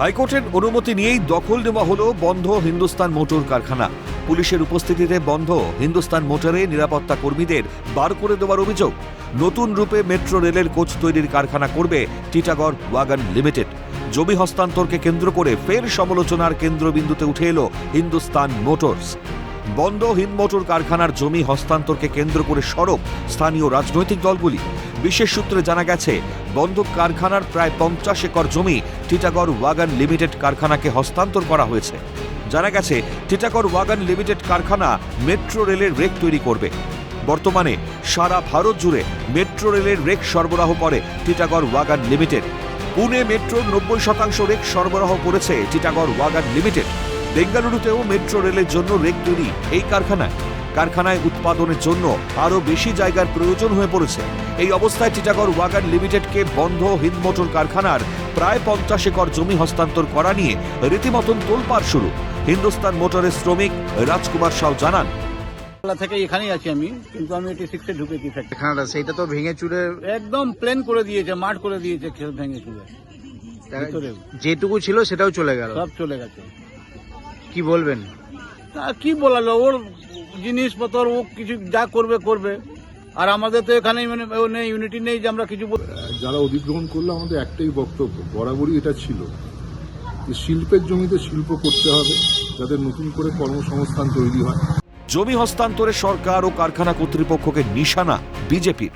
হাইকোর্টের অনুমতি নিয়েই দখল নেওয়া হলো বন্ধ হিন্দুস্তান মোটর কারখানা। পুলিশের উপস্থিতিতে বন্ধ হিন্দুস্তান মোটরে নিরাপত্তা কর্মীদের বার করে দেওয়ার অভিযোগ। নতুন রূপে মেট্রো রেলের কোচ তৈরির কারখানা করবে টিটাগড় ওয়াগন লিমিটেড। জমি হস্তান্তরকে কেন্দ্র করে ফের সমালোচনার কেন্দ্রবিন্দুতে উঠে এলো হিন্দুস্তান মোটরস। বন্ধ হিন্দ মোটর কারখানার জমি হস্তান্তরকে কেন্দ্র করে সরব স্থানীয় রাজনৈতিক দলগুলি। বিশেষ সূত্রে জানা গেছে, বন্ধ কারখানার প্রায় 50 একর জমি টিটাগড় ওয়াগন লিমিটেড কারখানাকে হস্তান্তর করা হয়েছে। জানা গেছে, টিটাগড় ওয়াগন লিমিটেড কারখানা মেট্রো রেলের রেক তৈরি করবে। বর্তমানে সারা ভারত জুড়ে মেট্রো রেলের রেক সরবরাহ করে টিটাগড় ওয়াগন লিমিটেড। পুনে মেট্রোর 90% রেক সরবরাহ করেছে টিটাগড় ওয়াগন লিমিটেড। বেঙ্গালুরুতেও মেট্রো রেলের জন্য রেক তৈরি এই কারখানায় উৎপাদনের জন্য আরও বেশি জায়গার প্রয়োজন হয়ে পড়েছে। এই অবস্থায় টিটাগড় ওয়াগন লিমিটেডকে বন্ধ হিন্দ মোটর কারখানার প্রায় 50 একর জমি হস্তান্তর করা নিয়ে রীতিমতন তোলপাড় শুরু। হিন্দুস্তান মোটরের শ্রমিক রাজকুমার সাউ জানান, থেকে এখানেই আছি আমি, কিন্তু আমি 86-এ ঢুকেছি কারখানাটা, সেইটা তো ভেঙে চুরে একদম প্লেন করে দিয়েছে, মাঠ করে দিয়েছে, ভেঙে চুরে যেটুকু ছিল সেটাও চলে গেল, সব চলে গেছে। কি বলবেন? তা কি বলালো, ওর জিনিসপত্র ও কিছু যা করবে করবে, আর আমাদের তো এখানে মানে নেই, ইউনিটি নেই যে আমরা কিছু। যারা অধিগ্রহণ করলো আমাদের একটাই বক্তব্য, বরাবরই এটা ছিল যে শিল্পের জমিতে শিল্প করতে হবে, যাতে নতুন করে কর্মসংস্থান তৈরি হয়। জমি হস্তান্তরে সরকার ও কারখানা কর্তৃপক্ষকে নিশানা বিজেপির।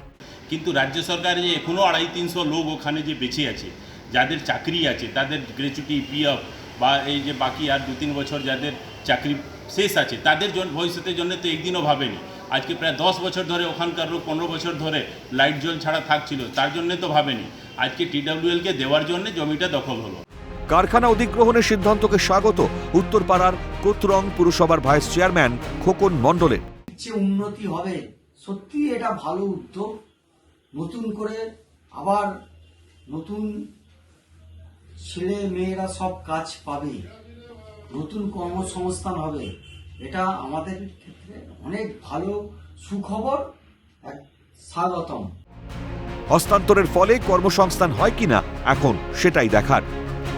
কিন্তু রাজ্য সরকার যে এখনও 250-300 লোক ওখানে যে বেঁচে আছে, যাদের চাকরি আছে, তাদের গ্র্যাচুইটি, পিএফ বা এই যে বাকি আর 2-3 বছর যাদের চাকরি শেষ আছে, তাদের ভবিষ্যতের জন্য তো একদিনও ভাবেনি। আজকে প্রায় 10 বছর ধরে ওখানকার লোক 15 বছর ধরে লাইট জল ছাড়া থাকছিল, তার জন্য তো ভাবেনি। আজকে টিডব্লিউএলকে দেওয়ার জন্য জমিটা দখল হলো। কারখানা অধিগ্রহণের সিদ্ধান্তকে স্বাগত উত্তরপাড়ার কোতরং পুরসভার ভাইস চেয়ারম্যান খোকন মণ্ডলের। যে উন্নতি হবে, সত্যি এটা ভালো উদ্যোগ। নতুন করে আবার নতুন ছেলে মেয়েরা সব কাজ পাবে, নতুন কর্মসংস্থান হবে, এটা আমাদের ক্ষেত্রে অনেক ভালো সুখবর, এক স্বাগতম। হস্তান্তরের ফলে কর্মসংস্থান হয় কিনা এখন সেটাই দেখার।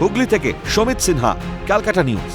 হুগলি থেকে সমিত সিনহা, ক্যালকাটা নিউজ।